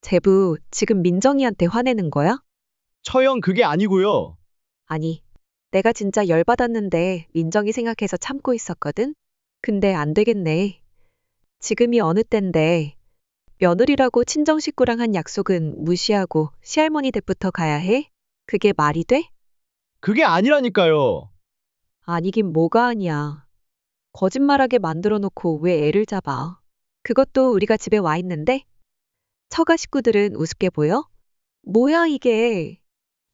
제부, 지금 민정이한테 화내는 거야? 처형 그게 아니고요. 아니, 내가 진짜 열받았는데 민정이 생각해서 참고 있었거든? 근데 안 되겠네. 지금이 어느 땐데 며느리라고 친정 식구랑 한 약속은 무시하고 시할머니 댁부터 가야 해? 그게 말이 돼? 그게 아니라니까요. 아니긴 뭐가 아니야. 거짓말하게 만들어 놓고 왜 애를 잡아? 그것도 우리가 집에 와 있는데? 처가 식구들은 우습게 보여? 뭐야 이게?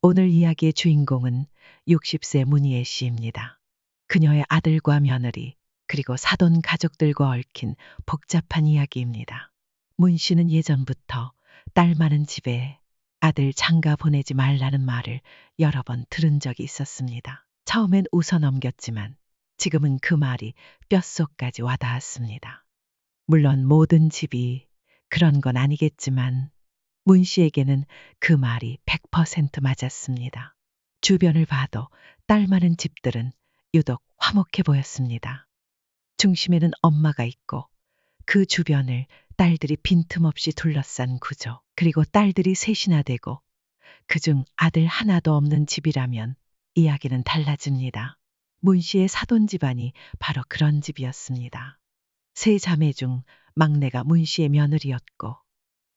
오늘 이야기의 주인공은 60세 문희애 씨입니다. 그녀의 아들과 며느리, 그리고 사돈 가족들과 얽힌 복잡한 이야기입니다. 문 씨는 예전부터 딸 많은 집에 아들 장가 보내지 말라는 말을 여러 번 들은 적이 있었습니다. 처음엔 웃어 넘겼지만 지금은 그 말이 뼛속까지 와닿았습니다. 물론 모든 집이 그런 건 아니겠지만 문 씨에게는 그 말이 100% 맞았습니다. 주변을 봐도 딸 많은 집들은 유독 화목해 보였습니다. 중심에는 엄마가 있고 그 주변을 딸들이 빈틈없이 둘러싼 구조, 그리고 딸들이 셋이나 되고 그중 아들 하나도 없는 집이라면 이야기는 달라집니다. 문 씨의 사돈 집안이 바로 그런 집이었습니다. 세 자매 중 막내가 문 씨의 며느리였고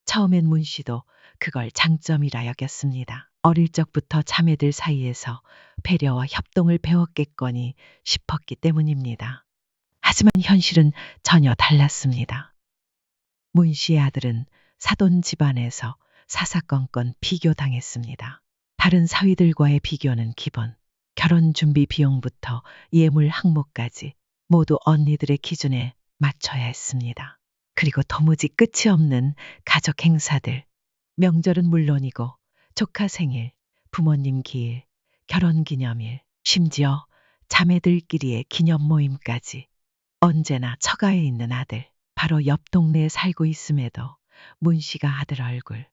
처음엔 문 씨도 그걸 장점이라 여겼습니다. 어릴 적부터 자매들 사이에서 배려와 협동을 배웠겠거니 싶었기 때문입니다. 하지만 현실은 전혀 달랐습니다. 문 씨의 아들은 사돈 집안에서 사사건건 비교당했습니다. 다른 사위들과의 비교는 기본, 결혼 준비 비용부터 예물 항목까지 모두 언니들의 기준에 맞춰야 했습니다. 그리고 도무지 끝이 없는 가족 행사들, 명절은 물론이고 조카 생일, 부모님 기일, 결혼 기념일, 심지어 자매들끼리의 기념 모임까지 언제나 처가에 있는 아들, 바로 옆 동네에 살고 있음에도 문 씨가 아들 얼굴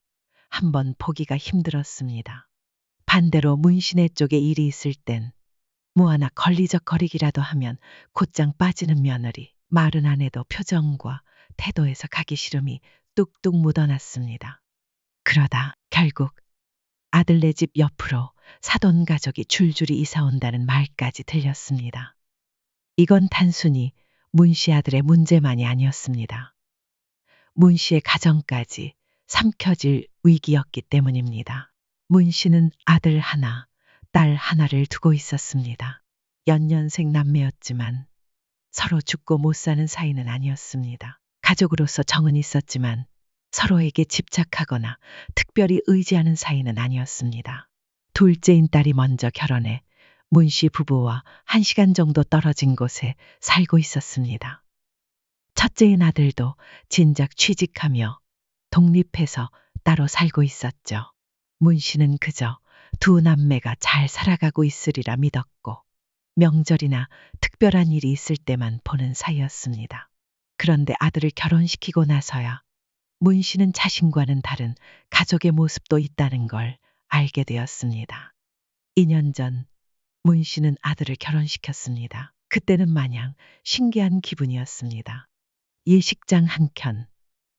한번 보기가 힘들었습니다. 반대로 문 씨네 쪽에 일이 있을 땐 뭐 하나 걸리적거리기라도 하면 곧장 빠지는 며느리, 말은 안 해도 표정과 태도에서 가기 싫음이 뚝뚝 묻어났습니다. 그러다 결국 아들네 집 옆으로 사돈 가족이 줄줄이 이사 온다는 말까지 들렸습니다. 이건 단순히 문 씨 아들의 문제만이 아니었습니다. 문 씨의 가정까지 삼켜질 위기였기 때문입니다. 문 씨는 아들 하나, 딸 하나를 두고 있었습니다. 연년생 남매였지만 서로 죽고 못 사는 사이는 아니었습니다. 가족으로서 정은 있었지만 서로에게 집착하거나 특별히 의지하는 사이는 아니었습니다. 둘째인 딸이 먼저 결혼해 문 씨 부부와 1시간 정도 떨어진 곳에 살고 있었습니다. 첫째인 아들도 진작 취직하며 독립해서 따로 살고 있었죠. 문 씨는 그저 두 남매가 잘 살아가고 있으리라 믿었고 명절이나 특별한 일이 있을 때만 보는 사이였습니다. 그런데 아들을 결혼시키고 나서야 문 씨는 자신과는 다른 가족의 모습도 있다는 걸 알게 되었습니다. 2년 전 문 씨는 아들을 결혼시켰습니다. 그때는 마냥 신기한 기분이었습니다. 예식장 한켠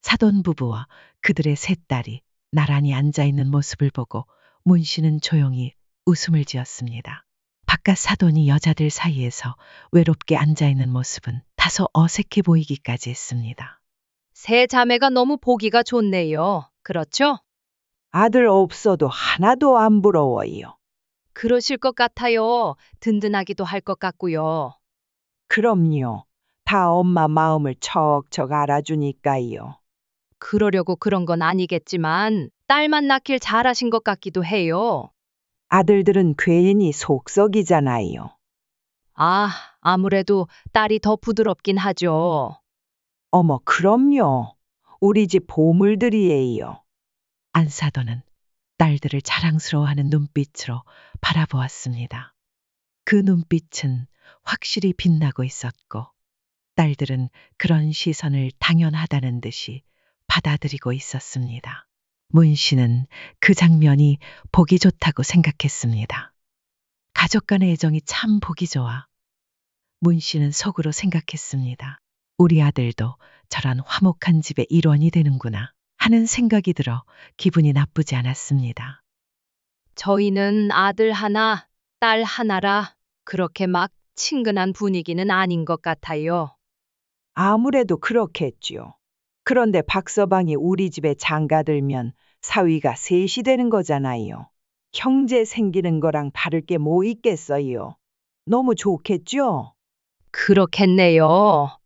사돈 부부와 그들의 셋 딸이 나란히 앉아있는 모습을 보고 문 씨는 조용히 웃음을 지었습니다. 바깥 사돈이 여자들 사이에서 외롭게 앉아있는 모습은 다소 어색해 보이기까지 했습니다. 세 자매가 너무 보기가 좋네요. 그렇죠? 아들 없어도 하나도 안 부러워요. 그러실 것 같아요. 든든하기도 할 것 같고요. 그럼요. 다 엄마 마음을 척척 알아주니까요. 그러려고 그런 건 아니겠지만 딸만 낳길 잘하신 것 같기도 해요. 아들들은 괜히 속썩이잖아요. 아, 아무래도 딸이 더 부드럽긴 하죠. 어머, 그럼요. 우리 집 보물들이에요. 안사돈은 딸들을 자랑스러워하는 눈빛으로 바라보았습니다. 그 눈빛은 확실히 빛나고 있었고 딸들은 그런 시선을 당연하다는 듯이 받아들이고 있었습니다. 문 씨는 그 장면이 보기 좋다고 생각했습니다. 가족 간의 애정이 참 보기 좋아. 문 씨는 속으로 생각했습니다. 우리 아들도 저런 화목한 집의 일원이 되는구나. 하는 생각이 들어 기분이 나쁘지 않았습니다. 저희는 아들 하나, 딸 하나라 그렇게 막 친근한 분위기는 아닌 것 같아요. 아무래도 그렇겠지요. 그런데 박서방이 우리 집에 장가들면 사위가 셋이 되는 거잖아요. 형제 생기는 거랑 다를 게 뭐 있겠어요. 너무 좋겠죠? 그렇겠네요.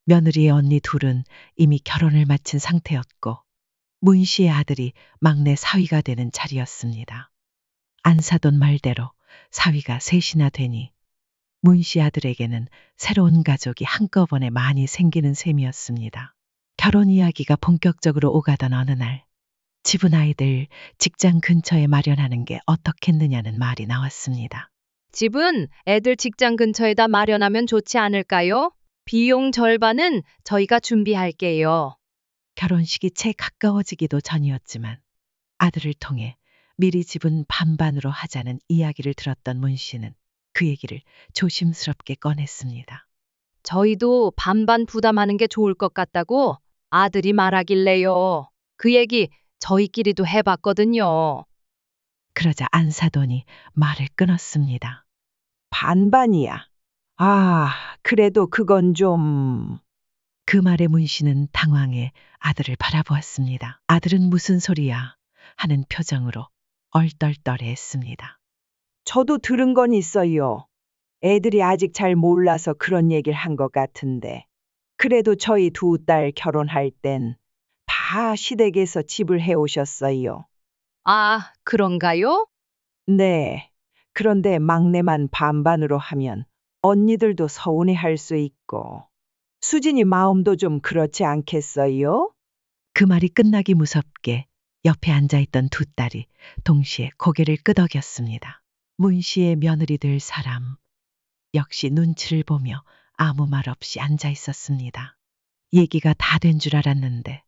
며느리의 언니 둘은 이미 결혼을 마친 상태였고 문 씨의 아들이 막내 사위가 되는 자리였습니다. 안사돈 말대로 사위가 셋이나 되니 문 씨 아들에게는 새로운 가족이 한꺼번에 많이 생기는 셈이었습니다. 결혼 이야기가 본격적으로 오가던 어느 날 집은 아이들 직장 근처에 마련하는 게 어떻겠느냐는 말이 나왔습니다. 집은 애들 직장 근처에다 마련하면 좋지 않을까요? 비용 절반은 저희가 준비할게요. 결혼식이 채 가까워지기도 전이었지만 아들을 통해 미리 집은 반반으로 하자는 이야기를 들었던 문 씨는 그 얘기를 조심스럽게 꺼냈습니다. 저희도 반반 부담하는 게 좋을 것 같다고 아들이 말하길래요. 그 얘기 저희끼리도 해봤거든요. 그러자 안사돈이 말을 끊었습니다. 반반이야. 아, 그래도 그건 좀... 그 말에 문 씨는 당황해 아들을 바라보았습니다. 아들은 무슨 소리야 하는 표정으로 얼떨떨해했습니다. 저도 들은 건 있어요. 애들이 아직 잘 몰라서 그런 얘기를 한 것 같은데. 그래도 저희 두 딸 결혼할 땐 다 시댁에서 집을 해오셨어요. 아, 그런가요? 네. 그런데 막내만 반반으로 하면 언니들도 서운해할 수 있고. 수진이 마음도 좀 그렇지 않겠어요? 그 말이 끝나기 무섭게 옆에 앉아있던 두 딸이 동시에 고개를 끄덕였습니다. 문 씨의 며느리 될 사람 역시 눈치를 보며 아무 말 없이 앉아 있었습니다. 얘기가 다 된 줄 알았는데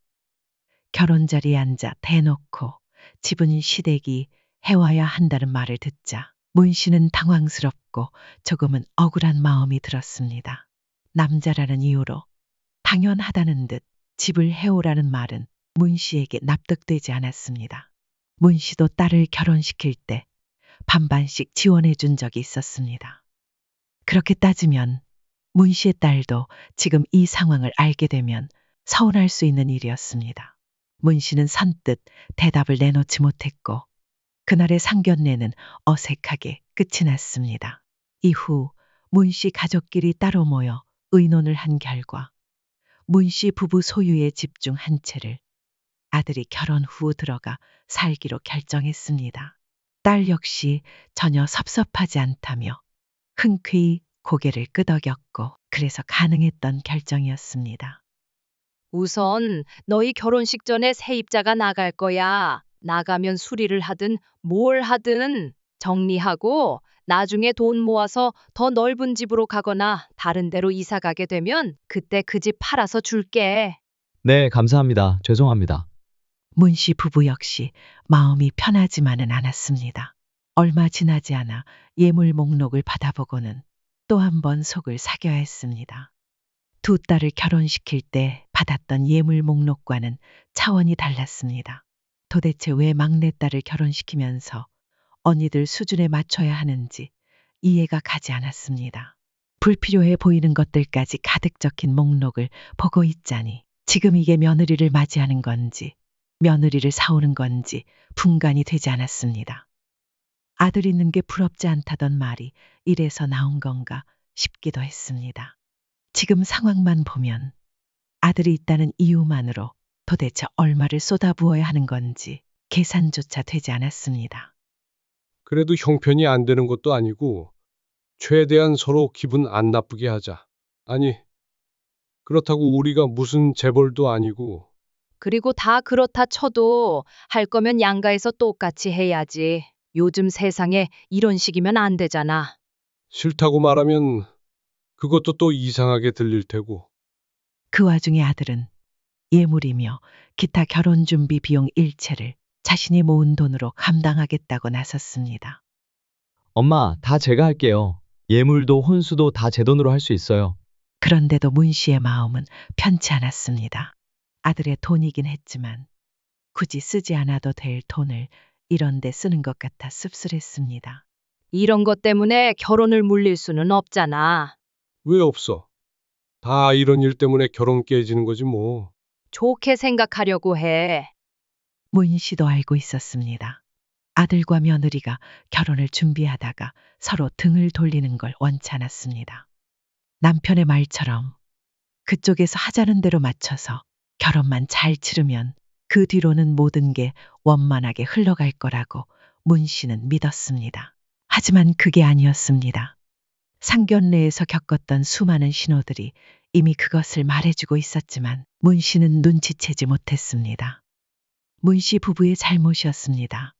결혼 자리에 앉아 대놓고 집은 시댁이 해와야 한다는 말을 듣자 문 씨는 당황스럽고 조금은 억울한 마음이 들었습니다. 남자라는 이유로 당연하다는 듯 집을 해오라는 말은 문 씨에게 납득되지 않았습니다. 문 씨도 딸을 결혼시킬 때 반반씩 지원해 준 적이 있었습니다. 그렇게 따지면 문 씨의 딸도 지금 이 상황을 알게 되면 서운할 수 있는 일이었습니다. 문 씨는 선뜻 대답을 내놓지 못했고 그날의 상견례는 어색하게 끝이 났습니다. 이후 문 씨 가족끼리 따로 모여 의논을 한 결과 문 씨 부부 소유의 집 중 한 채를 아들이 결혼 후 들어가 살기로 결정했습니다. 딸 역시 전혀 섭섭하지 않다며 흔쾌히 고개를 끄덕였고 그래서 가능했던 결정이었습니다. 우선 너희 결혼식 전에 세입자가 나갈 거야. 나가면 수리를 하든 뭘 하든 정리하고 나중에 돈 모아서 더 넓은 집으로 가거나 다른 데로 이사 가게 되면 그때 그 집 팔아서 줄게. 네, 감사합니다. 죄송합니다. 문 씨 부부 역시 마음이 편하지만은 않았습니다. 얼마 지나지 않아 예물 목록을 받아보고는 또 한 번 속을 삭여야 했습니다. 두 딸을 결혼시킬 때 받았던 예물 목록과는 차원이 달랐습니다. 도대체 왜 막내딸을 결혼시키면서 언니들 수준에 맞춰야 하는지 이해가 가지 않았습니다. 불필요해 보이는 것들까지 가득 적힌 목록을 보고 있자니 지금 이게 며느리를 맞이하는 건지 며느리를 사오는 건지 분간이 되지 않았습니다. 아들 있는 게 부럽지 않다던 말이 이래서 나온 건가 싶기도 했습니다. 지금 상황만 보면 아들이 있다는 이유만으로 도대체 얼마를 쏟아부어야 하는 건지 계산조차 되지 않았습니다. 그래도 형편이 안 되는 것도 아니고 최대한 서로 기분 안 나쁘게 하자. 아니, 그렇다고 우리가 무슨 재벌도 아니고 그리고 다 그렇다 쳐도 할 거면 양가에서 똑같이 해야지. 요즘 세상에 이런 식이면 안 되잖아. 싫다고 말하면 그것도 또 이상하게 들릴 테고. 그 와중에 아들은 예물이며 기타 결혼 준비 비용 일체를 자신이 모은 돈으로 감당하겠다고 나섰습니다. 엄마, 다 제가 할게요. 예물도 혼수도 다 제 돈으로 할 수 있어요. 그런데도 문 씨의 마음은 편치 않았습니다. 아들의 돈이긴 했지만 굳이 쓰지 않아도 될 돈을 이런 데 쓰는 것 같아 씁쓸했습니다. 이런 것 때문에 결혼을 물릴 수는 없잖아. 왜 없어? 다 이런 일 때문에 결혼 깨지는 거지 뭐. 좋게 생각하려고 해. 문 씨도 알고 있었습니다. 아들과 며느리가 결혼을 준비하다가 서로 등을 돌리는 걸 원치 않았습니다. 남편의 말처럼 그쪽에서 하자는 대로 맞춰서 결혼만 잘 치르면 그 뒤로는 모든 게 원만하게 흘러갈 거라고 문 씨는 믿었습니다. 하지만 그게 아니었습니다. 상견례에서 겪었던 수많은 신호들이 이미 그것을 말해주고 있었지만 문 씨는 눈치채지 못했습니다. 문 씨 부부의 잘못이었습니다.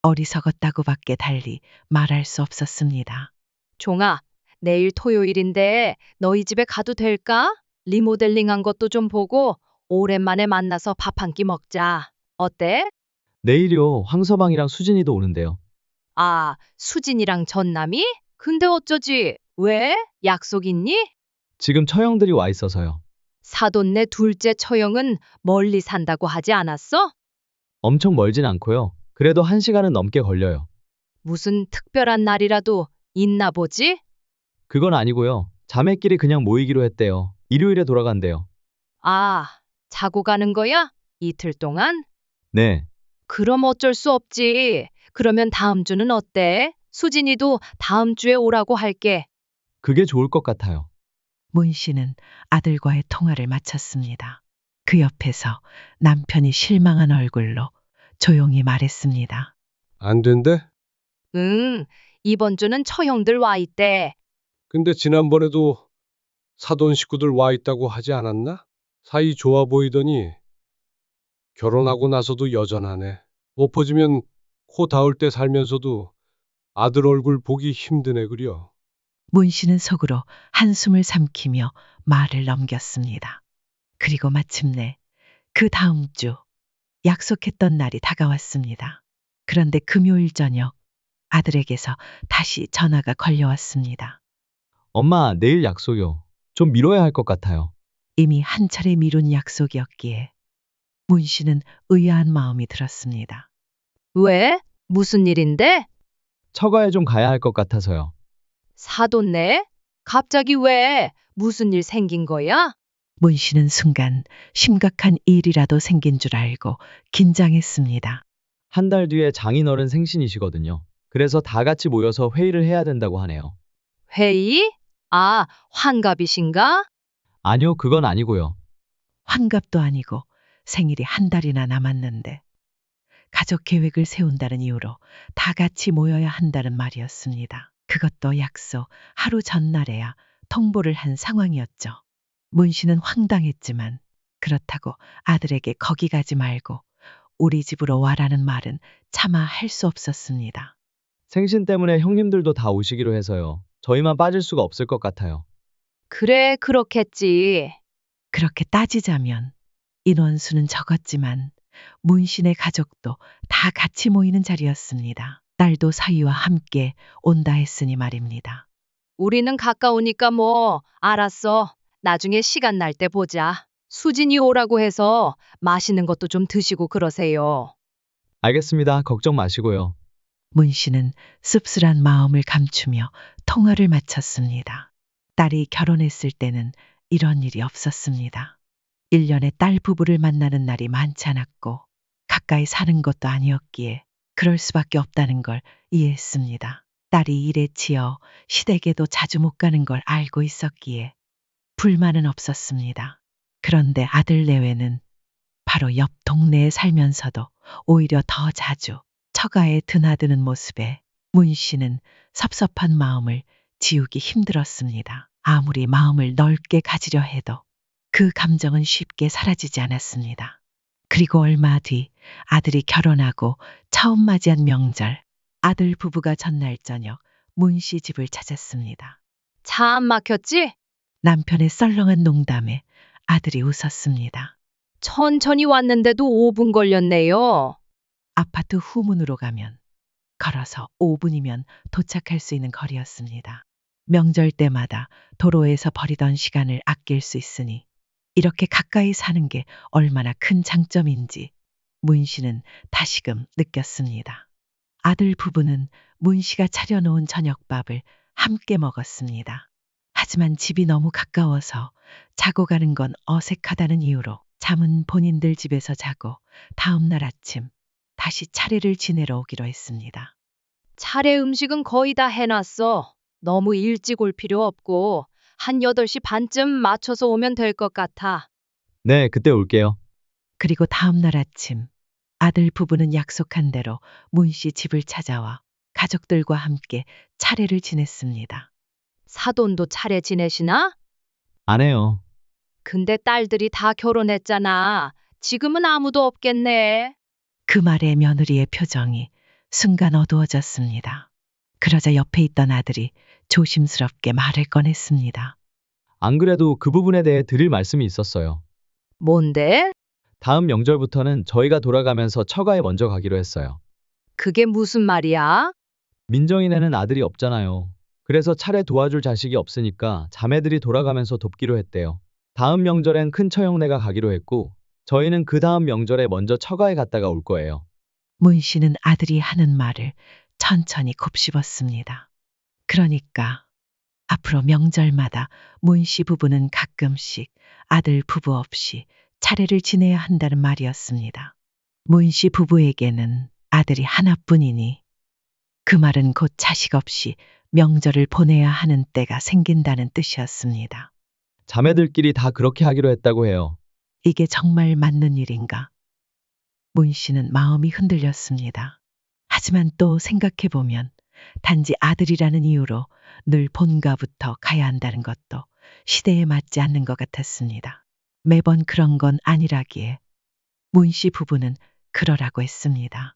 어리석었다고밖에 달리 말할 수 없었습니다. 종아, 내일 토요일인데 너희 집에 가도 될까? 리모델링한 것도 좀 보고 오랜만에 만나서 밥 한 끼 먹자. 어때? 내일이요. 황서방이랑 수진이도 오는데요. 아, 수진이랑 전남이? 근데 어쩌지? 왜? 약속 있니? 지금 처형들이 와 있어서요. 사돈네 둘째 처형은 멀리 산다고 하지 않았어? 엄청 멀진 않고요. 그래도 1시간은 넘게 걸려요. 무슨 특별한 날이라도 있나 보지? 그건 아니고요. 자매끼리 그냥 모이기로 했대요. 일요일에 돌아간대요. 아, 자고 가는 거야? 이틀 동안? 네. 그럼 어쩔 수 없지. 그러면 다음 주는 어때? 수진이도 다음 주에 오라고 할게. 그게 좋을 것 같아요. 문 씨는 아들과의 통화를 마쳤습니다. 그 옆에서 남편이 실망한 얼굴로 조용히 말했습니다. 안 된대? 응, 이번 주는 처형들 와 있대. 근데 지난번에도 사돈 식구들 와 있다고 하지 않았나? 사이 좋아 보이더니 결혼하고 나서도 여전하네. 엎어지면 코 닿을 때 살면서도 아들 얼굴 보기 힘드네 그려. 문 씨는 속으로 한숨을 삼키며 말을 넘겼습니다. 그리고 마침내 그 다음 주 약속했던 날이 다가왔습니다. 그런데 금요일 저녁 아들에게서 다시 전화가 걸려왔습니다. 엄마, 내일 약속이요. 좀 미뤄야 할 것 같아요. 이미 한 차례 미룬 약속이었기에 문 씨는 의아한 마음이 들었습니다. 왜? 무슨 일인데? 처가에 좀 가야 할 것 같아서요. 사돈네? 갑자기 왜? 무슨 일 생긴 거야? 문 씨는 순간 심각한 일이라도 생긴 줄 알고 긴장했습니다. 1달 뒤에 장인어른 생신이시거든요. 그래서 다 같이 모여서 회의를 해야 된다고 하네요. 회의? 아, 환갑이신가? 아니요, 그건 아니고요. 환갑도 아니고 생일이 한 달이나 남았는데 가족 계획을 세운다는 이유로 다 같이 모여야 한다는 말이었습니다. 그것도 약속 하루 전날에야 통보를 한 상황이었죠. 문 씨는 황당했지만 그렇다고 아들에게 거기 가지 말고 우리 집으로 와라는 말은 차마 할 수 없었습니다. 생신 때문에 형님들도 다 오시기로 해서요. 저희만 빠질 수가 없을 것 같아요. 그래, 그렇겠지. 그렇게 따지자면 인원수는 적었지만 문신의 가족도 다 같이 모이는 자리였습니다. 딸도 사위와 함께 온다 했으니 말입니다. 우리는 가까우니까 뭐, 알았어. 나중에 시간 날 때 보자. 수진이 오라고 해서 맛있는 것도 좀 드시고 그러세요. 알겠습니다. 걱정 마시고요. 문씨는 씁쓸한 마음을 감추며 통화를 마쳤습니다. 딸이 결혼했을 때는 이런 일이 없었습니다. 1년에 딸 부부를 만나는 날이 많지 않았고 가까이 사는 것도 아니었기에 그럴 수밖에 없다는 걸 이해했습니다. 딸이 일에 치여 시댁에도 자주 못 가는 걸 알고 있었기에 불만은 없었습니다. 그런데 아들 내외는 바로 옆 동네에 살면서도 오히려 더 자주 처가에 드나드는 모습에 문 씨는 섭섭한 마음을 지우기 힘들었습니다. 아무리 마음을 넓게 가지려 해도 그 감정은 쉽게 사라지지 않았습니다. 그리고 얼마 뒤 아들이 결혼하고 처음 맞이한 명절, 아들 부부가 전날 저녁 문 씨 집을 찾았습니다. 차 안 막혔지? 남편의 썰렁한 농담에 아들이 웃었습니다. 천천히 왔는데도 5분 걸렸네요. 아파트 후문으로 가면 걸어서 5분이면 도착할 수 있는 거리였습니다. 명절 때마다 도로에서 버리던 시간을 아낄 수 있으니 이렇게 가까이 사는 게 얼마나 큰 장점인지 문 씨는 다시금 느꼈습니다. 아들 부부는 문 씨가 차려놓은 저녁밥을 함께 먹었습니다. 하지만 집이 너무 가까워서 자고 가는 건 어색하다는 이유로 잠은 본인들 집에서 자고 다음 날 아침 다시 차례를 지내러 오기로 했습니다. 차례 음식은 거의 다 해놨어. 너무 일찍 올 필요 없고 한 8시 반쯤 맞춰서 오면 될 것 같아. 네, 그때 올게요. 그리고 다음 날 아침 아들 부부는 약속한 대로 문 씨 집을 찾아와 가족들과 함께 차례를 지냈습니다. 사돈도 차례 지내시나? 안 해요. 근데 딸들이 다 결혼했잖아. 지금은 아무도 없겠네. 그 말에 며느리의 표정이 순간 어두워졌습니다. 그러자 옆에 있던 아들이 조심스럽게 말을 꺼냈습니다. 안 그래도 그 부분에 대해 드릴 말씀이 있었어요. 뭔데? 다음 명절부터는 저희가 돌아가면서 처가에 먼저 가기로 했어요. 그게 무슨 말이야? 민정이네는 아들이 없잖아요. 그래서 차례 도와줄 자식이 없으니까 자매들이 돌아가면서 돕기로 했대요. 다음 명절엔 큰 처형네가 가기로 했고, 저희는 그 다음 명절에 먼저 처가에 갔다가 올 거예요. 문 씨는 아들이 하는 말을 천천히 곱씹었습니다. 그러니까 앞으로 명절마다 문 씨 부부는 가끔씩 아들 부부 없이 차례를 지내야 한다는 말이었습니다. 문 씨 부부에게는 아들이 하나뿐이니 그 말은 곧 자식 없이 명절을 보내야 하는 때가 생긴다는 뜻이었습니다. 자매들끼리 다 그렇게 하기로 했다고 해요. 이게 정말 맞는 일인가? 문 씨는 마음이 흔들렸습니다. 하지만 또 생각해보면 단지 아들이라는 이유로 늘 본가부터 가야 한다는 것도 시대에 맞지 않는 것 같았습니다. 매번 그런 건 아니라기에 문 씨 부부는 그러라고 했습니다.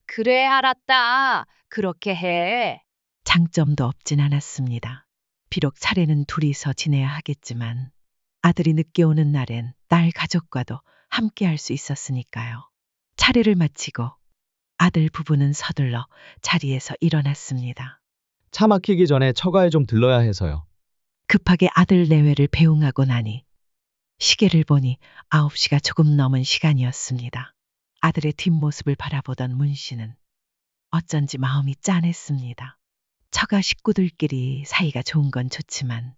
그래, 알았다. 그렇게 해. 장점도 없진 않았습니다. 비록 차례는 둘이서 지내야 하겠지만 아들이 늦게 오는 날엔 딸 가족과도 함께 할 수 있었으니까요. 차례를 마치고 아들 부부는 서둘러 자리에서 일어났습니다. 차 막히기 전에 처가에 좀 들러야 해서요. 급하게 아들 내외를 배웅하고 나니 시계를 보니 9시가 조금 넘은 시간이었습니다. 아들의 뒷모습을 바라보던 문 씨는 어쩐지 마음이 짠했습니다. 처가 식구들끼리 사이가 좋은 건 좋지만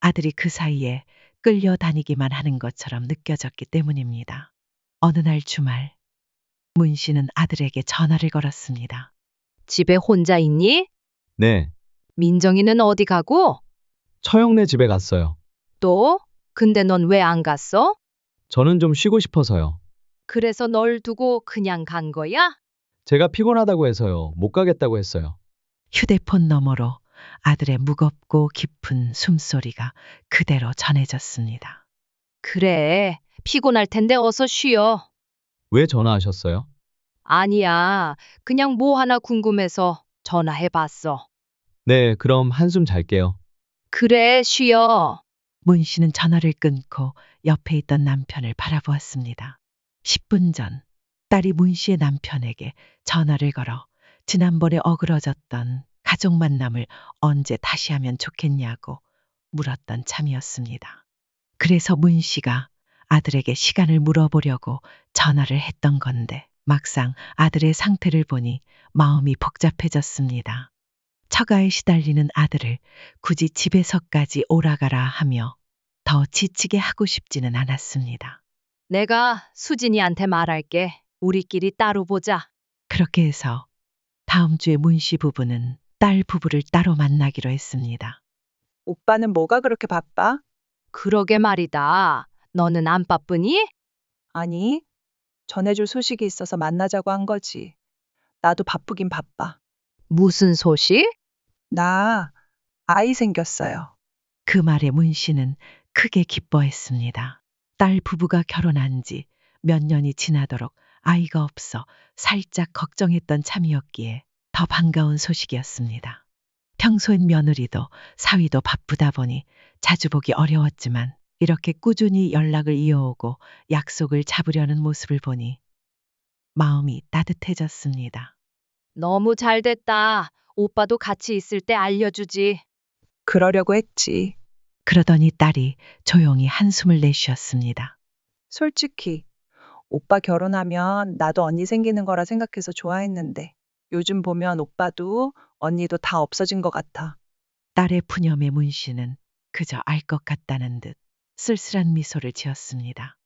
아들이 그 사이에 끌려다니기만 하는 것처럼 느껴졌기 때문입니다. 어느 날 주말 문 씨는 아들에게 전화를 걸었습니다. 집에 혼자 있니? 네, 민정이는 어디 가고? 처형네 집에 갔어요. 또? 근데 넌 왜 안 갔어? 저는 좀 쉬고 싶어서요. 그래서 널 두고 그냥 간 거야? 제가 피곤하다고 해서요. 못 가겠다고 했어요. 휴대폰 너머로 아들의 무겁고 깊은 숨소리가 그대로 전해졌습니다. 그래, 피곤할 텐데 어서 쉬어. 왜 전화하셨어요? 아니야, 그냥 뭐 하나 궁금해서 전화해 봤어. 네, 그럼 한숨 잘게요. 그래, 쉬어. 문 씨는 전화를 끊고 옆에 있던 남편을 바라보았습니다. 10분 전 딸이 문 씨의 남편에게 전화를 걸어 지난번에 어그러졌던 가족 만남을 언제 다시 하면 좋겠냐고 물었던 참이었습니다. 그래서 문 씨가 아들에게 시간을 물어보려고 전화를 했던 건데 막상 아들의 상태를 보니 마음이 복잡해졌습니다. 처가에 시달리는 아들을 굳이 집에서까지 오라가라 하며 더 지치게 하고 싶지는 않았습니다. 내가 수진이한테 말할게. 우리끼리 따로 보자. 그렇게 해서 다음 주에 문 씨 부부는 딸 부부를 따로 만나기로 했습니다. 오빠는 뭐가 그렇게 바빠? 그러게 말이다. 너는 안 바쁘니? 아니, 전해줄 소식이 있어서 만나자고 한 거지. 나도 바쁘긴 바빠. 무슨 소식? 나 아이 생겼어요. 그 말에 문 씨는 크게 기뻐했습니다. 딸 부부가 결혼한 지 몇 년이 지나도록 아이가 없어 살짝 걱정했던 참이었기에 더 반가운 소식이었습니다. 평소엔 며느리도 사위도 바쁘다 보니 자주 보기 어려웠지만 이렇게 꾸준히 연락을 이어오고 약속을 잡으려는 모습을 보니 마음이 따뜻해졌습니다. 너무 잘 됐다. 오빠도 같이 있을 때 알려주지. 그러려고 했지. 그러더니 딸이 조용히 한숨을 내쉬었습니다. 솔직히 오빠 결혼하면 나도 언니 생기는 거라 생각해서 좋아했는데 요즘 보면 오빠도 언니도 다 없어진 것 같아. 딸의 푸념에 문 씨는 그저 알 것 같다는 듯 쓸쓸한 미소를 지었습니다.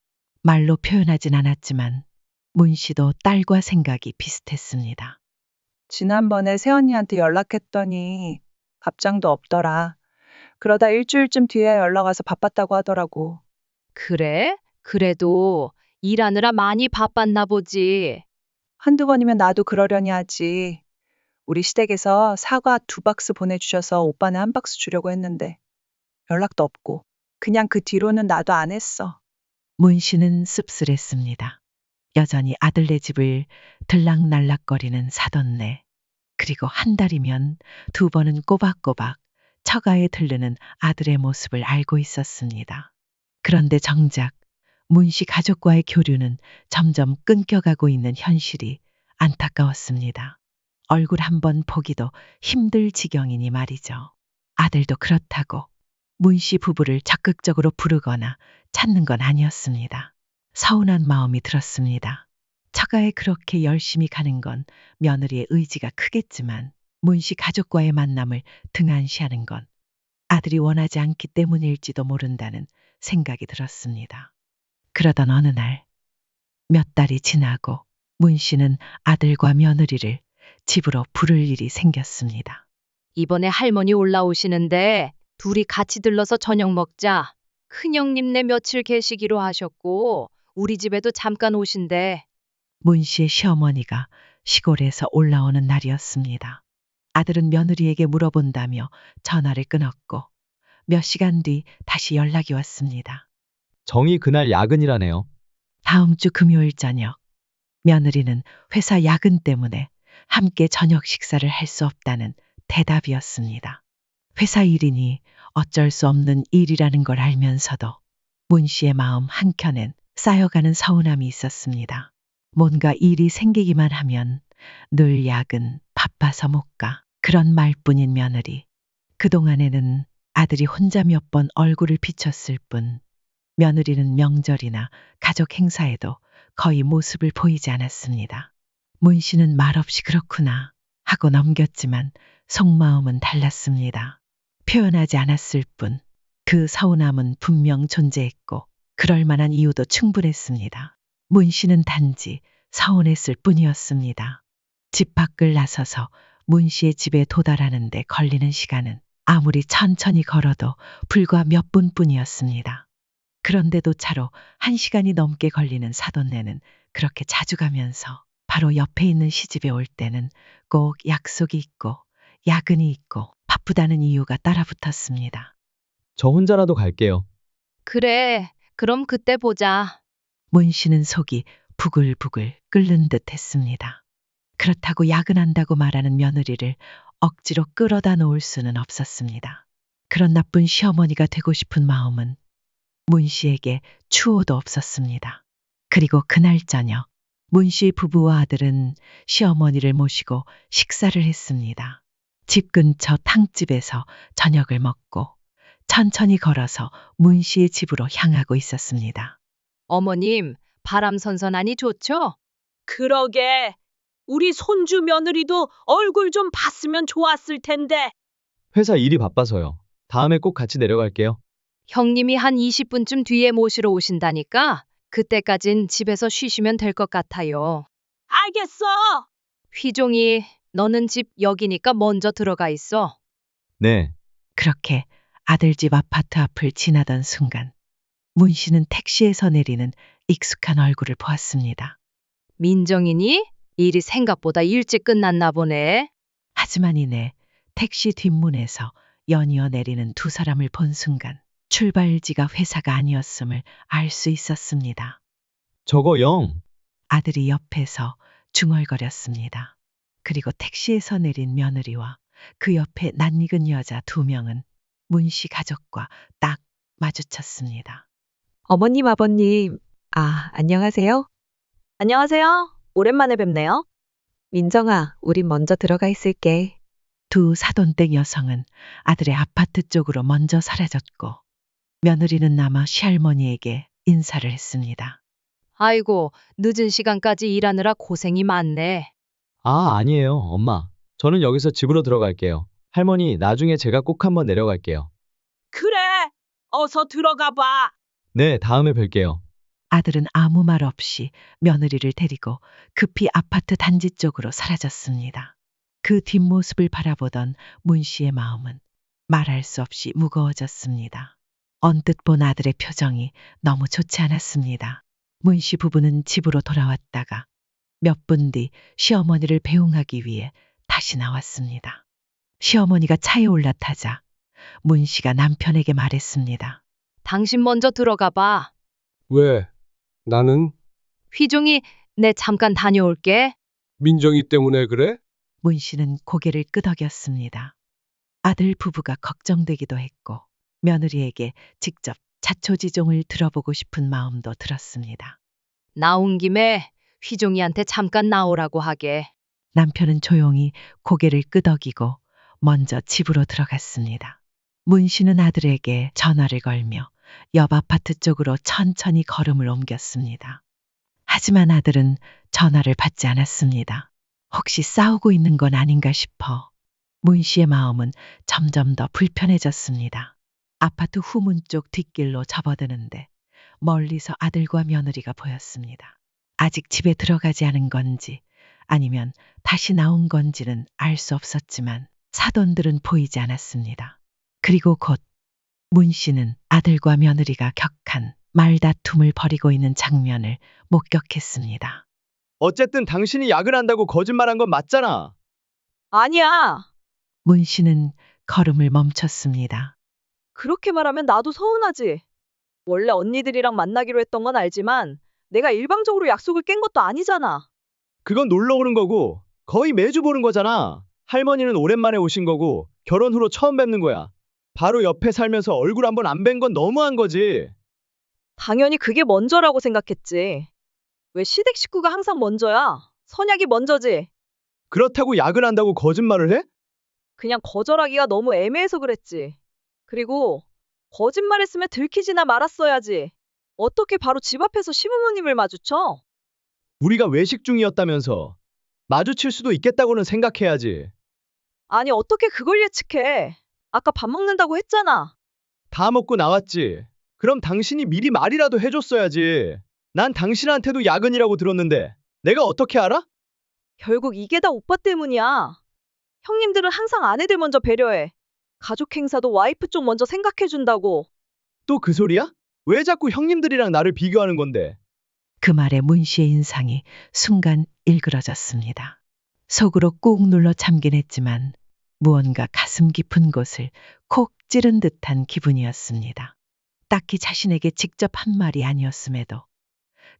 말로 표현하진 않았지만 문 씨도 딸과 생각이 비슷했습니다. 지난번에 새언니한테 연락했더니 답장도 없더라. 그러다 일주일쯤 뒤에 연락 와서 바빴다고 하더라고. 그래? 그래도 일하느라 많이 바빴나 보지. 한두 번이면 나도 그러려니 하지. 우리 시댁에서 사과 2박스 보내주셔서 오빠는 1박스 주려고 했는데 연락도 없고 그냥 그 뒤로는 나도 안 했어. 문 씨는 씁쓸했습니다. 여전히 아들네 집을 들락날락거리는 사돈네, 그리고 한 달이면 2번은 꼬박꼬박 처가에 들르는 아들의 모습을 알고 있었습니다. 그런데 정작 문 씨 가족과의 교류는 점점 끊겨가고 있는 현실이 안타까웠습니다. 얼굴 한번 보기도 힘들 지경이니 말이죠. 아들도 그렇다고 문 씨 부부를 적극적으로 부르거나 찾는 건 아니었습니다. 서운한 마음이 들었습니다. 처가에 그렇게 열심히 가는 건 며느리의 의지가 크겠지만 문 씨 가족과의 만남을 등한시하는 건 아들이 원하지 않기 때문일지도 모른다는 생각이 들었습니다. 그러던 어느 날 몇 달이 지나고 문 씨는 아들과 며느리를 집으로 부를 일이 생겼습니다. 이번에 할머니 올라오시는데 둘이 같이 들러서 저녁 먹자. 큰형님네 며칠 계시기로 하셨고 우리 집에도 잠깐 오신대. 문 씨의 시어머니가 시골에서 올라오는 날이었습니다. 아들은 며느리에게 물어본다며 전화를 끊었고 몇 시간 뒤 다시 연락이 왔습니다. 정이 그날 야근이라네요. 다음 주 금요일 저녁, 며느리는 회사 야근 때문에 함께 저녁 식사를 할 수 없다는 대답이었습니다. 회사 일이니 어쩔 수 없는 일이라는 걸 알면서도 문 씨의 마음 한켠엔 쌓여가는 서운함이 있었습니다. 뭔가 일이 생기기만 하면 늘 야근, 바빠서 못 가. 그런 말뿐인 며느리. 그동안에는 아들이 혼자 몇 번 얼굴을 비췄을 뿐 며느리는 명절이나 가족 행사에도 거의 모습을 보이지 않았습니다. 문 씨는 말없이 그렇구나 하고 넘겼지만 속마음은 달랐습니다. 표현하지 않았을 뿐 그 서운함은 분명 존재했고 그럴 만한 이유도 충분했습니다. 문 씨는 단지 서운했을 뿐이었습니다. 집 밖을 나서서 문 씨의 집에 도달하는데 걸리는 시간은 아무리 천천히 걸어도 불과 몇 분뿐이었습니다. 그런데도 차로 1시간이 넘게 걸리는 사돈네는 그렇게 자주 가면서 바로 옆에 있는 시집에 올 때는 꼭 약속이 있고 야근이 있고 바쁘다는 이유가 따라붙었습니다. 저 혼자라도 갈게요. 그래, 그럼 그때 보자. 문 씨는 속이 부글부글 끓는 듯 했습니다. 그렇다고 야근한다고 말하는 며느리를 억지로 끌어다 놓을 수는 없었습니다. 그런 나쁜 시어머니가 되고 싶은 마음은 문 씨에게 추호도 없었습니다. 그리고 그날 저녁 문 씨 부부와 아들은 시어머니를 모시고 식사를 했습니다. 집 근처 탕집에서 저녁을 먹고 천천히 걸어서 문 씨의 집으로 향하고 있었습니다. 어머님, 바람 선선하니 좋죠? 그러게. 우리 손주 며느리도 얼굴 좀 봤으면 좋았을 텐데. 회사 일이 바빠서요. 다음에 꼭 같이 내려갈게요. 형님이 한 20분쯤 뒤에 모시러 오신다니까 그때까진 집에서 쉬시면 될 것 같아요. 알겠어. 휘종이, 너는 집 여기니까 먼저 들어가 있어. 네. 그렇게 아들 집 아파트 앞을 지나던 순간 문 씨는 택시에서 내리는 익숙한 얼굴을 보았습니다. 민정이니? 일이 생각보다 일찍 끝났나 보네. 하지만 이내 택시 뒷문에서 연이어 내리는 두 사람을 본 순간 출발지가 회사가 아니었음을 알 수 있었습니다. 저거 영. 아들이 옆에서 중얼거렸습니다. 그리고 택시에서 내린 며느리와 그 옆에 낯익은 여자 2명은 문 씨 가족과 딱 마주쳤습니다. 어머님, 아버님. 안녕하세요. 안녕하세요. 오랜만에 뵙네요. 민정아, 우린 먼저 들어가 있을게. 두 사돈댁 여성은 아들의 아파트 쪽으로 먼저 사라졌고 며느리는 남아 시할머니에게 인사를 했습니다. 아이고, 늦은 시간까지 일하느라 고생이 많네. 아, 아니에요, 엄마. 저는 여기서 집으로 들어갈게요. 할머니, 나중에 제가 꼭 한번 내려갈게요. 그래, 어서 들어가 봐. 네, 다음에 뵐게요. 아들은 아무 말 없이 며느리를 데리고 급히 아파트 단지 쪽으로 사라졌습니다. 그 뒷모습을 바라보던 문 씨의 마음은 말할 수 없이 무거워졌습니다. 언뜻 본 아들의 표정이 너무 좋지 않았습니다. 문 씨 부부는 집으로 돌아왔다가 몇 분 뒤 시어머니를 배웅하기 위해 다시 나왔습니다. 시어머니가 차에 올라타자 문 씨가 남편에게 말했습니다. 당신 먼저 들어가 봐. 왜? 나는 휘종이, 내 잠깐 다녀올게. 민정이 때문에 그래? 문 씨는 고개를 끄덕였습니다. 아들 부부가 걱정되기도 했고 며느리에게 직접 자초지종을 들어보고 싶은 마음도 들었습니다. 나온 김에 휘종이한테 잠깐 나오라고 하게. 남편은 조용히 고개를 끄덕이고 먼저 집으로 들어갔습니다. 문 씨는 아들에게 전화를 걸며 옆 아파트 쪽으로 천천히 걸음을 옮겼습니다. 하지만 아들은 전화를 받지 않았습니다. 혹시 싸우고 있는 건 아닌가 싶어 문 씨의 마음은 점점 더 불편해졌습니다. 아파트 후문 쪽 뒷길로 접어드는데 멀리서 아들과 며느리가 보였습니다. 아직 집에 들어가지 않은 건지 아니면 다시 나온 건지는 알 수 없었지만 사돈들은 보이지 않았습니다. 그리고 곧 문 씨는 아들과 며느리가 격한 말다툼을 벌이고 있는 장면을 목격했습니다. 어쨌든 당신이 약을 한다고 거짓말한 건 맞잖아. 아니야. 문 씨는 걸음을 멈췄습니다. 그렇게 말하면 나도 서운하지. 원래 언니들이랑 만나기로 했던 건 알지만 내가 일방적으로 약속을 깬 것도 아니잖아. 그건 놀러 오는 거고 거의 매주 보는 거잖아. 할머니는 오랜만에 오신 거고 결혼 후로 처음 뵙는 거야. 바로 옆에 살면서 얼굴 한번 안 뵌 건 너무한 거지. 당연히 그게 먼저라고 생각했지. 왜 시댁 식구가 항상 먼저야? 선약이 먼저지. 그렇다고 약을 한다고 거짓말을 해? 그냥 거절하기가 너무 애매해서 그랬지. 그리고 거짓말했으면 들키지나 말았어야지. 어떻게 바로 집 앞에서 시부모님을 마주쳐? 우리가 외식 중이었다면서. 마주칠 수도 있겠다고는 생각해야지. 아니 어떻게 그걸 예측해? 아까 밥 먹는다고 했잖아. 다 먹고 나왔지. 그럼 당신이 미리 말이라도 해줬어야지. 난 당신한테도 야근이라고 들었는데 내가 어떻게 알아? 결국 이게 다 오빠 때문이야. 형님들은 항상 아내들 먼저 배려해. 가족 행사도 와이프 쪽 먼저 생각해준다고. 또 그 소리야? 왜 자꾸 형님들이랑 나를 비교하는 건데? 그 말에 문 씨의 인상이 순간 일그러졌습니다. 속으로 꾹 눌러 참긴 했지만 무언가 가슴 깊은 곳을 콕 찌른 듯한 기분이었습니다. 딱히 자신에게 직접 한 말이 아니었음에도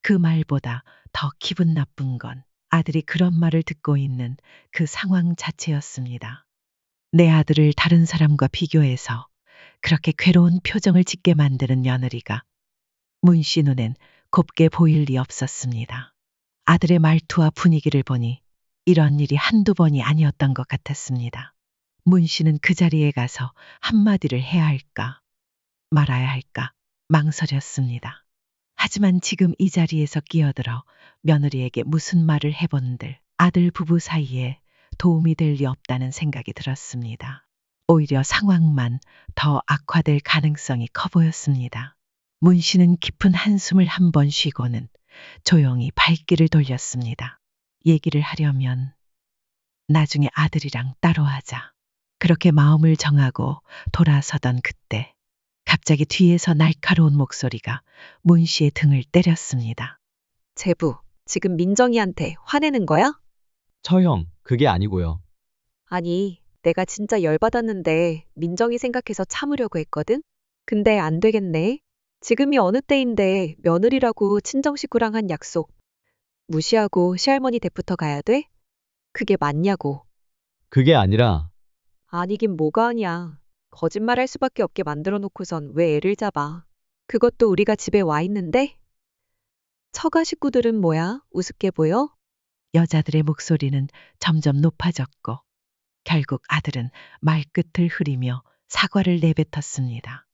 그 말보다 더 기분 나쁜 건 아들이 그런 말을 듣고 있는 그 상황 자체였습니다. 내 아들을 다른 사람과 비교해서 그렇게 괴로운 표정을 짓게 만드는 며느리가 문 씨 눈엔 곱게 보일 리 없었습니다. 아들의 말투와 분위기를 보니 이런 일이 한두 번이 아니었던 것 같았습니다. 문 씨는 그 자리에 가서 한마디를 해야 할까 말아야 할까 망설였습니다. 하지만 지금 이 자리에서 끼어들어 며느리에게 무슨 말을 해본들 아들 부부 사이에 도움이 될 리 없다는 생각이 들었습니다. 오히려 상황만 더 악화될 가능성이 커 보였습니다. 문 씨는 깊은 한숨을 한 번 쉬고는 조용히 발길을 돌렸습니다. 얘기를 하려면 나중에 아들이랑 따로 하자. 그렇게 마음을 정하고 돌아서던 그때 갑자기 뒤에서 날카로운 목소리가 문 씨의 등을 때렸습니다. 제부, 지금 민정이한테 화내는 거야? 처형, 그게 아니고요. 아니, 내가 진짜 열받았는데 민정이 생각해서 참으려고 했거든? 근데 안 되겠네. 지금이 어느 때인데 며느리라고 친정식구랑 한 약속 무시하고 시할머니 댁부터 가야 돼? 그게 맞냐고. 그게 아니라 아니긴 뭐가 아니야. 거짓말할 수밖에 없게 만들어 놓고선 왜 애를 잡아. 그것도 우리가 집에 와 있는데? 처가 식구들은 뭐야? 우습게 보여? 여자들의 목소리는 점점 높아졌고 결국 아들은 말끝을 흐리며 사과를 내뱉었습니다.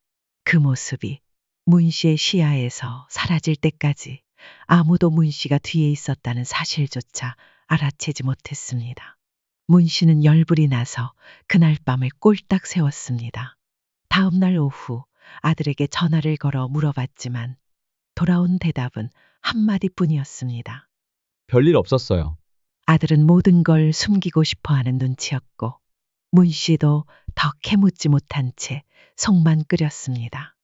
그 모습이 문 씨의 시야에서 사라질 때까지 아무도 문 씨가 뒤에 있었다는 사실조차 알아채지 못했습니다. 문 씨는 열불이 나서 그날 밤을 꼴딱 세웠습니다. 다음 날 오후 아들에게 전화를 걸어 물어봤지만 돌아온 대답은 한마디뿐이었습니다. 별일 없었어요. 아들은 모든 걸 숨기고 싶어 하는 눈치였고 문 씨도 더 캐묻지 못한 채 속만 끓였습니다.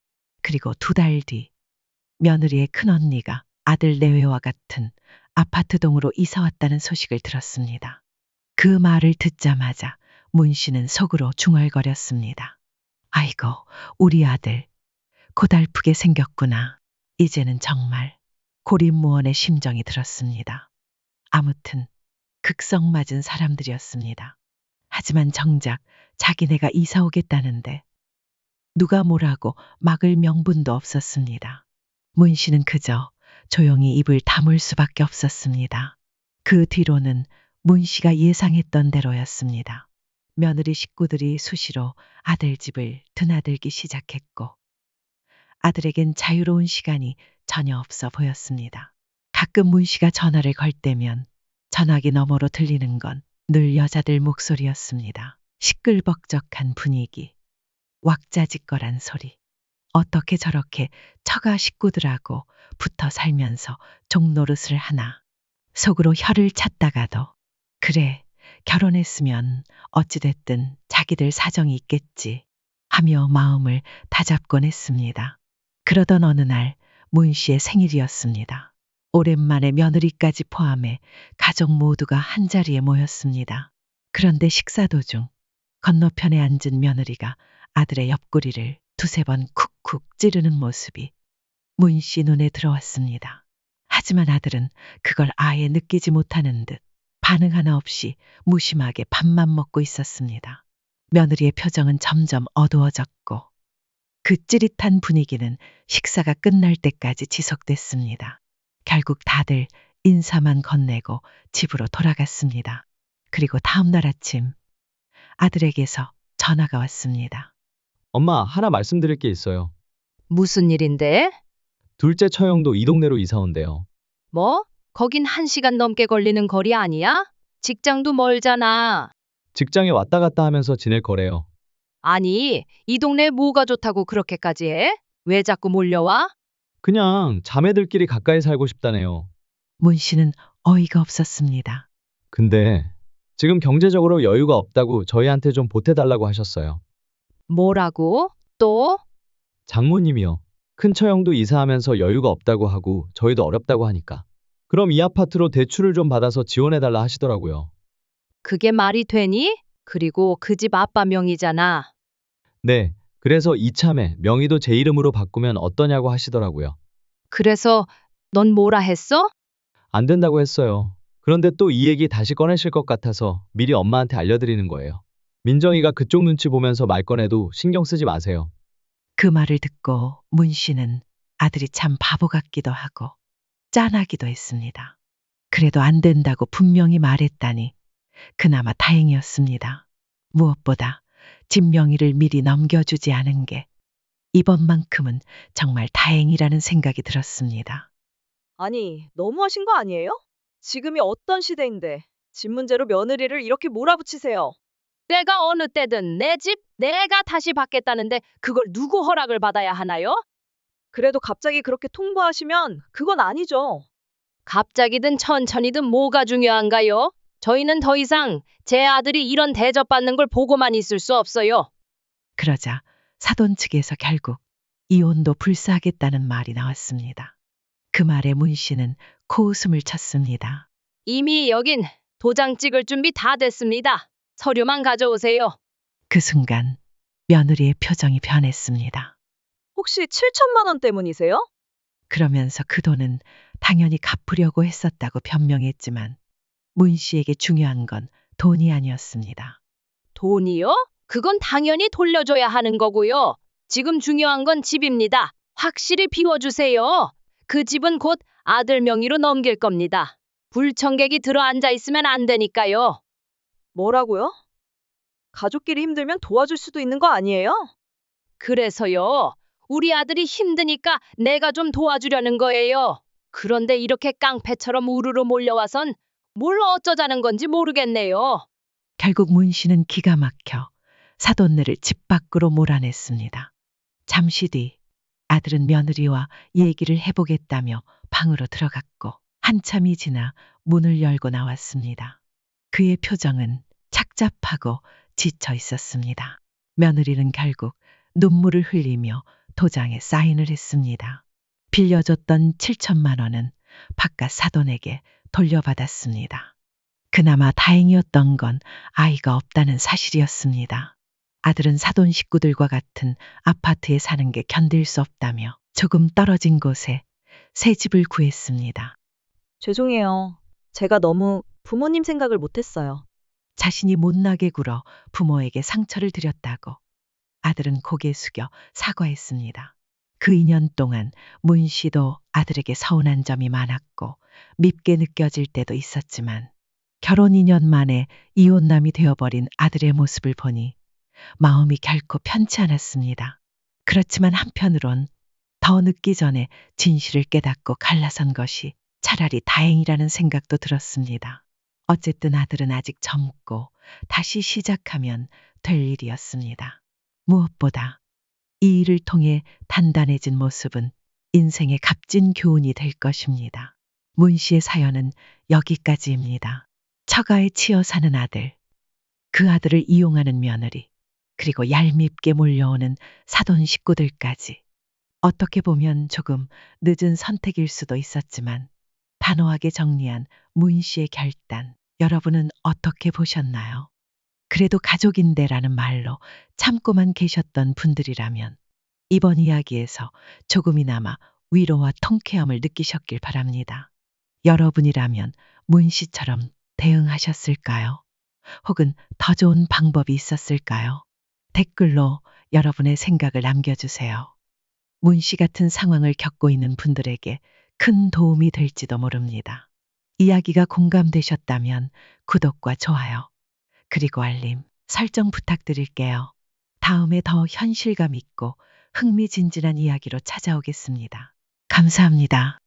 그리고 2달 뒤 며느리의 큰언니가 아들 내외와 같은 아파트 동으로 이사 왔다는 소식을 들었습니다. 그 말을 듣자마자 문 씨는 속으로 중얼거렸습니다. 아이고, 우리 아들 고달프게 생겼구나. 이제는 정말 고립무원의 심정이 들었습니다. 아무튼 극성맞은 사람들이었습니다. 하지만 정작 자기네가 이사 오겠다는데 누가 뭐라고 막을 명분도 없었습니다. 문 씨는 그저 조용히 입을 다물 수밖에 없었습니다. 그 뒤로는 문 씨가 예상했던 대로였습니다. 며느리 식구들이 수시로 아들 집을 드나들기 시작했고 아들에겐 자유로운 시간이 전혀 없어 보였습니다. 가끔 문 씨가 전화를 걸 때면 전화기 너머로 들리는 건 늘 여자들 목소리였습니다. 시끌벅적한 분위기, 왁자지껄한 소리. 어떻게 저렇게 처가 식구들하고 붙어 살면서 종노릇을 하나. 속으로 혀를 찼다가도 그래, 결혼했으면 어찌됐든 자기들 사정이 있겠지 하며 마음을 다잡곤 했습니다. 그러던 어느 날 문 씨의 생일이었습니다. 오랜만에 며느리까지 포함해 가족 모두가 한자리에 모였습니다. 그런데 식사 도중 건너편에 앉은 며느리가 아들의 옆구리를 2-3번 쿡쿡 찌르는 모습이 문 씨 눈에 들어왔습니다. 하지만 아들은 그걸 아예 느끼지 못하는 듯 반응 하나 없이 무심하게 밥만 먹고 있었습니다. 며느리의 표정은 점점 어두워졌고 그 찌릿한 분위기는 식사가 끝날 때까지 지속됐습니다. 결국 다들 인사만 건네고 집으로 돌아갔습니다. 그리고 다음 날 아침 아들에게서 전화가 왔습니다. 엄마, 하나 말씀드릴 게 있어요. 무슨 일인데? 둘째 처형도 이 동네로 이사 온대요. 뭐? 거긴 1시간 넘게 걸리는 거리 아니야? 직장도 멀잖아. 직장에 왔다 갔다 하면서 지낼 거래요. 아니, 이 동네에 뭐가 좋다고 그렇게까지 해? 왜 자꾸 몰려와? 그냥 자매들끼리 가까이 살고 싶다네요. 문 씨는 어이가 없었습니다. 근데 지금 경제적으로 여유가 없다고 저희한테 좀 보태달라고 하셨어요. 뭐라고? 또? 장모님이요. 큰 처형도 이사하면서 여유가 없다고 하고 저희도 어렵다고 하니까. 그럼 이 아파트로 대출을 좀 받아서 지원해달라 하시더라고요. 그게 말이 되니? 그리고 그 집 아빠 명의잖아. 네, 그래서 이참에 명의도 제 이름으로 바꾸면 어떠냐고 하시더라고요. 그래서 넌 뭐라 했어? 안 된다고 했어요. 그런데 또 이 얘기 다시 꺼내실 것 같아서 미리 엄마한테 알려드리는 거예요. 민정이가 그쪽 눈치 보면서 말 꺼내도 신경 쓰지 마세요. 그 말을 듣고 문 씨는 아들이 참 바보 같기도 하고 짠하기도 했습니다. 그래도 안 된다고 분명히 말했다니 그나마 다행이었습니다. 무엇보다 집 명의를 미리 넘겨주지 않은 게 이번만큼은 정말 다행이라는 생각이 들었습니다. 아니, 너무하신 거 아니에요? 지금이 어떤 시대인데 집 문제로 며느리를 이렇게 몰아붙이세요. 때가 어느 때든 내 집 내가 다시 받겠다는데 그걸 누구 허락을 받아야 하나요? 그래도 갑자기 그렇게 통보하시면 그건 아니죠. 갑자기든 천천히든 뭐가 중요한가요? 저희는 더 이상 제 아들이 이런 대접받는 걸 보고만 있을 수 없어요. 그러자 사돈 측에서 결국 이혼도 불사하겠다는 말이 나왔습니다. 그 말에 문 씨는 코웃음을 쳤습니다. 이미 여긴 도장 찍을 준비 다 됐습니다. 서류만 가져오세요. 그 순간 며느리의 표정이 변했습니다. 혹시 7천만 원 때문이세요? 그러면서 그 돈은 당연히 갚으려고 했었다고 변명했지만 문 씨에게 중요한 건 돈이 아니었습니다. 돈이요? 그건 당연히 돌려줘야 하는 거고요. 지금 중요한 건 집입니다. 확실히 비워주세요. 그 집은 곧 아들 명의로 넘길 겁니다. 불청객이 들어 앉아 있으면 안 되니까요. 뭐라고요? 가족끼리 힘들면 도와줄 수도 있는 거 아니에요? 그래서요. 우리 아들이 힘드니까 내가 좀 도와주려는 거예요. 그런데 이렇게 깡패처럼 우르르 몰려와선 뭘 어쩌자는 건지 모르겠네요. 결국 문 씨는 기가 막혀 사돈네를 집 밖으로 몰아냈습니다. 잠시 뒤 아들은 며느리와 얘기를 해보겠다며 방으로 들어갔고 한참이 지나 문을 열고 나왔습니다. 그의 표정은 착잡하고 지쳐 있었습니다. 며느리는 결국 눈물을 흘리며 도장에 사인을 했습니다. 빌려줬던 7천만 원은 바깥 사돈에게 돌려받았습니다. 그나마 다행이었던 건 아이가 없다는 사실이었습니다. 아들은 사돈 식구들과 같은 아파트에 사는 게 견딜 수 없다며 조금 떨어진 곳에 새 집을 구했습니다. 죄송해요. 제가 너무 부모님 생각을 못했어요. 자신이 못나게 굴어 부모에게 상처를 드렸다고 아들은 고개 숙여 사과했습니다. 그 2년 동안 문 씨도 아들에게 서운한 점이 많았고 밉게 느껴질 때도 있었지만 결혼 2년 만에 이혼남이 되어버린 아들의 모습을 보니 마음이 결코 편치 않았습니다. 그렇지만 한편으론 더 늦기 전에 진실을 깨닫고 갈라선 것이 차라리 다행이라는 생각도 들었습니다. 어쨌든 아들은 아직 젊고 다시 시작하면 될 일이었습니다. 무엇보다 이 일을 통해 단단해진 모습은 인생의 값진 교훈이 될 것입니다. 문 씨의 사연은 여기까지입니다. 처가에 치여 사는 아들, 그 아들을 이용하는 며느리, 그리고 얄밉게 몰려오는 사돈 식구들까지. 어떻게 보면 조금 늦은 선택일 수도 있었지만 단호하게 정리한 문 씨의 결단, 여러분은 어떻게 보셨나요? 그래도 가족인데라는 말로 참고만 계셨던 분들이라면 이번 이야기에서 조금이나마 위로와 통쾌함을 느끼셨길 바랍니다. 여러분이라면 문 씨처럼 대응하셨을까요? 혹은 더 좋은 방법이 있었을까요? 댓글로 여러분의 생각을 남겨주세요. 문 씨 같은 상황을 겪고 있는 분들에게 큰 도움이 될지도 모릅니다. 이야기가 공감되셨다면 구독과 좋아요, 그리고 알림, 설정 부탁드릴게요. 다음에 더 현실감 있고 흥미진진한 이야기로 찾아오겠습니다. 감사합니다.